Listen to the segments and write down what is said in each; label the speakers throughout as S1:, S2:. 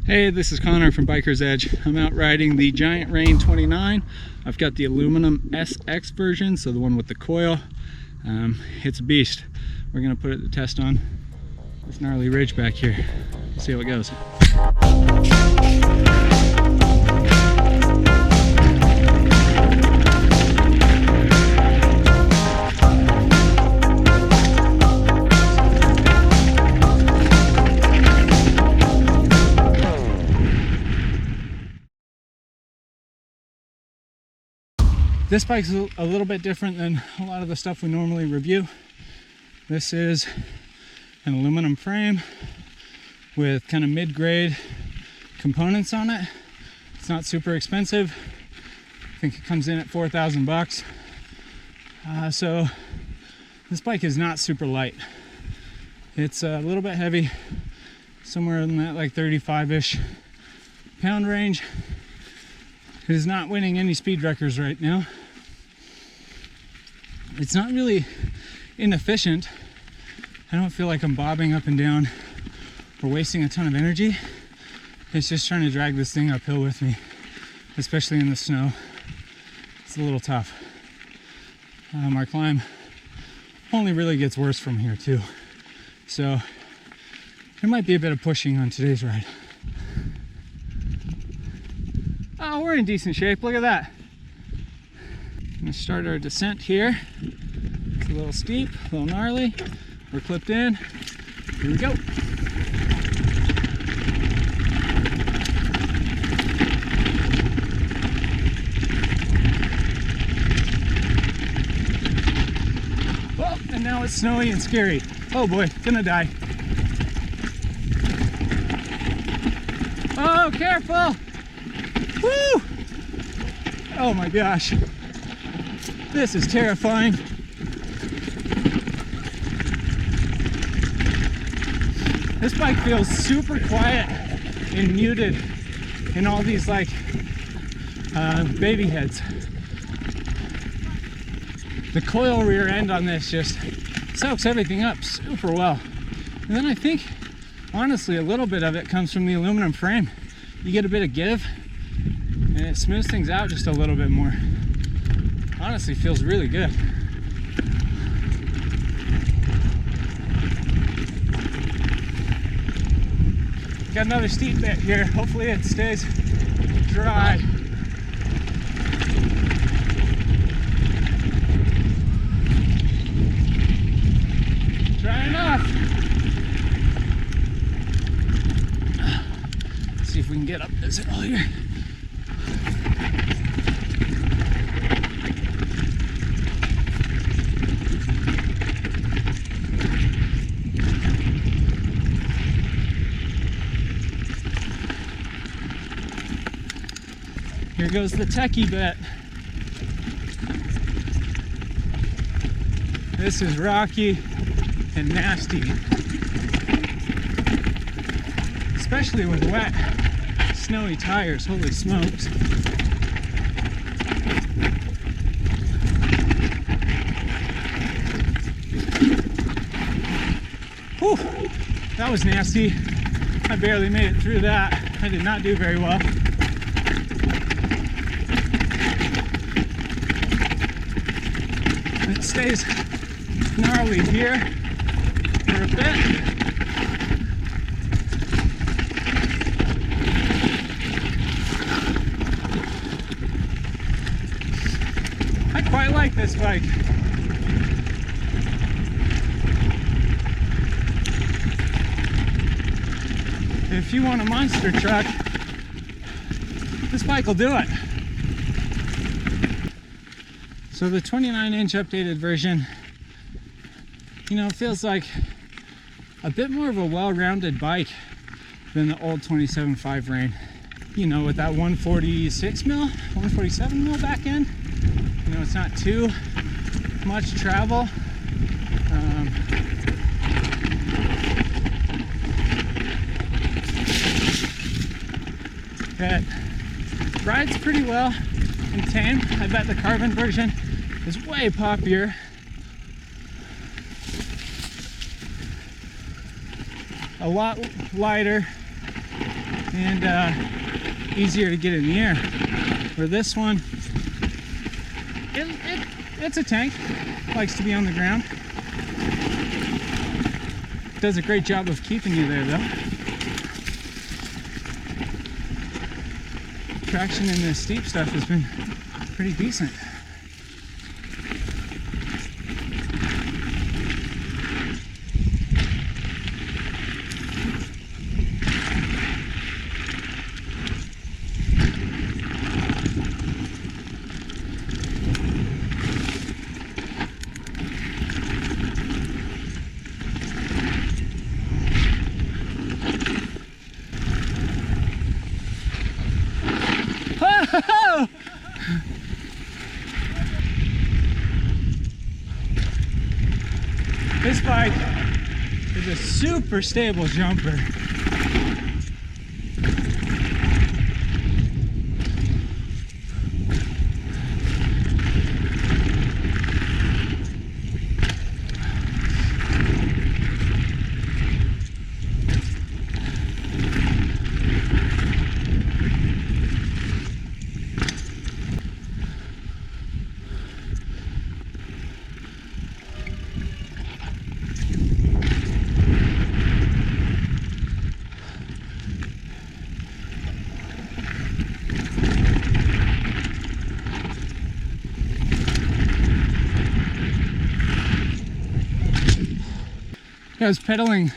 S1: Hey, this is Connor from Biker's Edge. I'm out riding the Giant Rain 29. I've got the aluminum SX version, so the one with the coil. It's a beast. We're gonna put it to test on this gnarly ridge back here. We'll see how it goes. This bike's a little bit different than a lot of the stuff we normally review. This is an aluminum frame with kind of mid-grade components on it. It's not super expensive. I think it comes in at 4,000 bucks. So this bike is not super light. It's a little bit heavy, somewhere in that like 35-ish pound range. It is not winning any speed records right now. It's not really inefficient. I don't feel like I'm bobbing up and down or wasting a ton of energy. It's just trying to drag this thing uphill with me, especially in the snow. It's a little tough. Our climb only really gets worse from here too. So there might be a bit of pushing on today's ride. Oh, we're in decent shape. Look at that. I'm gonna start our descent here. It's a little steep, a little gnarly. We're clipped in. Here we go. Oh, and now it's snowy and scary. Oh boy, gonna die. Oh, careful! Woo! Oh my gosh. This is terrifying. This bike feels super quiet and muted in all these like baby heads. The coil rear end on this just soaks everything up super well. And then I think, honestly, a little bit of it comes from the aluminum frame. You get a bit of give, and it smooths things out just a little bit more. Honestly, feels really good. Got another steep bit here. Hopefully it stays dry. Dry enough. Let's see if we can get up this hill here. Here goes the techie bit. This is rocky and nasty, especially with wet, snowy tires. Holy smokes. Whew, that was nasty. I barely made it through that. I did not do very well. It stays gnarly here for a bit. I quite like this bike. If you want a monster truck, this bike will do it. So the 29-inch updated version, you know, feels like a bit more of a well-rounded bike than the old 27.5 Rain. You know, with that 146 mil, 147 mil back end. You know, it's not too much travel. It rides pretty well and tame. I bet the carbon version is way poppier. a lot lighter and easier to get in the air. Where this one, it's a tank, likes to be on the ground. Does a great job of keeping you there though. Traction in this steep stuff has been pretty decent. This bike is a super stable jumper. I was pedaling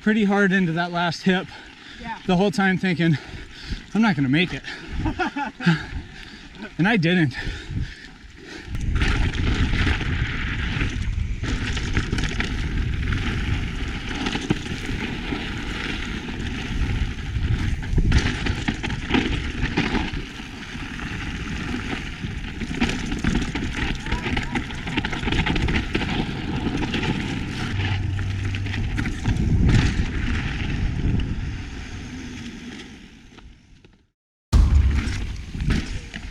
S1: pretty hard into that last hip the whole time thinking, I'm not gonna make it. And I didn't.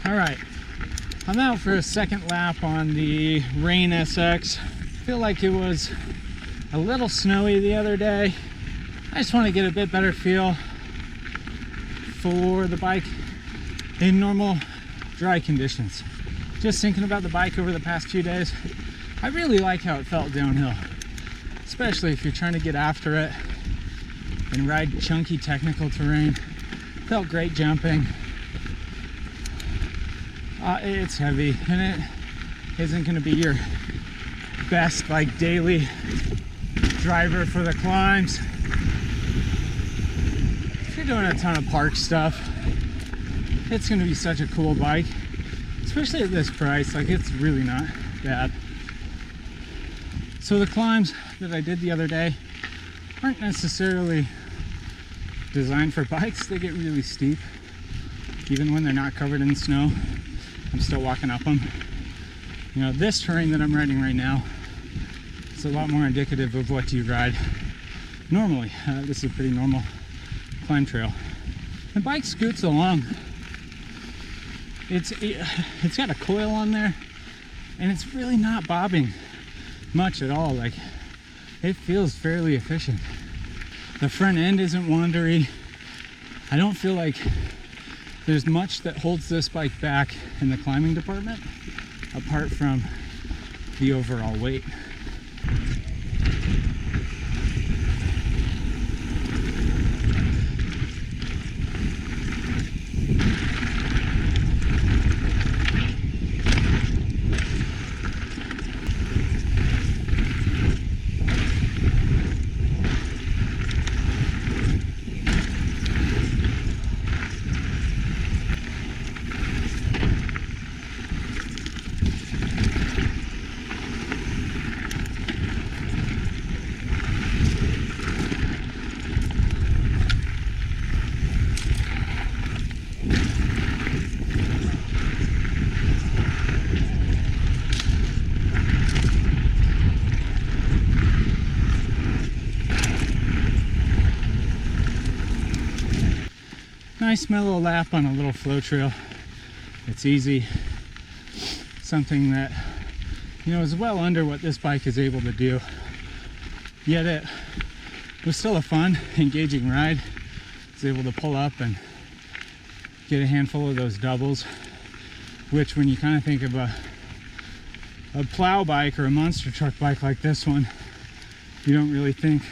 S1: All right, I'm out for a second lap on the Rain SX. I feel like it was a little snowy the other day. I just want to get a bit better feel for the bike in normal dry conditions. Just thinking about the bike over the past few days, I really like how it felt downhill, especially if you're trying to get after it and ride chunky technical terrain. Felt great jumping. It's heavy and it isn't going to be your best like daily driver for the climbs. If you're doing a ton of park stuff, it's going to be such a cool bike, especially at this price. Like, it's really not bad. So the climbs that I did the other day aren't necessarily designed for bikes. They get really steep even when they're not covered in snow. I'm still walking up them. You know, this terrain that I'm riding right now is a lot more indicative of what you ride normally. This is a pretty normal climb trail. The bike scoots along. It's got a coil on there, and it's really not bobbing much at all. Like, it feels fairly efficient. The front end isn't wandery. I don't feel like there's much that holds this bike back in the climbing department, apart from the overall weight. Nice mellow lap on a little flow trail. It's easy. Something that, you know, is well under what this bike is able to do. Yet it was still a fun, engaging ride. was able to pull up and get a handful of those doubles, which when you kind of think of a plow bike or a monster truck bike like this one, you don't really think,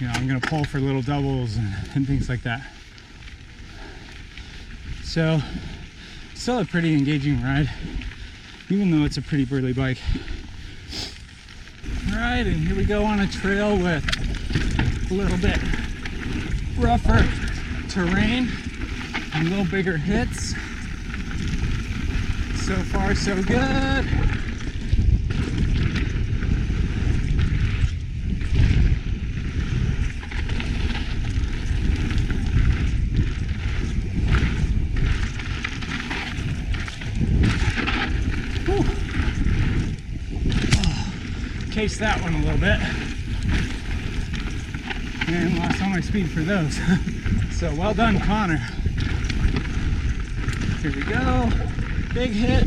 S1: I'm gonna pull for little doubles and things like that. So still a pretty engaging ride, even though it's a pretty burly bike. All right, and here we go on a trail with a little bit rougher terrain and a little bigger hits. So far, so good. Case that one a little bit and lost all my speed for those. So well done, Connor. Here we go, big hit.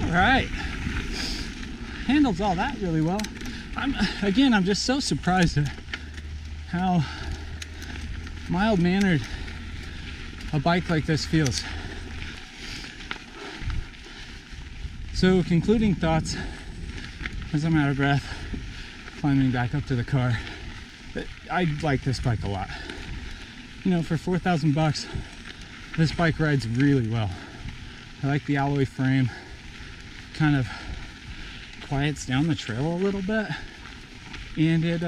S1: All right. Handles all that really well. I'm just so surprised at how mild-mannered a bike like this feels. So concluding thoughts as I'm out of breath climbing back up to the car. I like this bike a lot. For 4,000 bucks, this bike rides really well. I like the alloy frame, kind of quiets down the trail a little bit, and it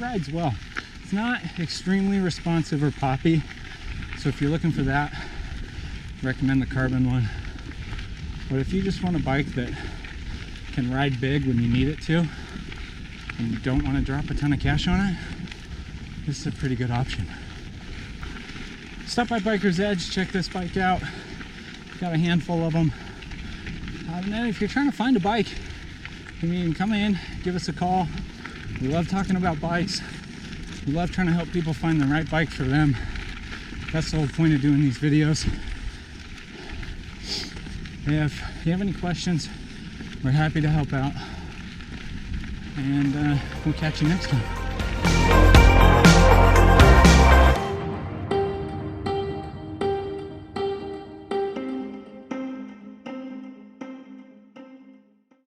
S1: rides well. It's not extremely responsive or poppy, so if you're looking for that, I recommend the carbon one. But if you just want a bike that can ride big when you need it to and you don't want to drop a ton of cash on it, this is a pretty good option. Stop by Biker's Edge, check this bike out. Got a handful of them. And then if you're trying to find a bike, come in, give us a call. We love talking about bikes. We love trying to help people find the right bike for them. That's the whole point of doing these videos. If you have any questions, we're happy to help out. And we'll catch you next time.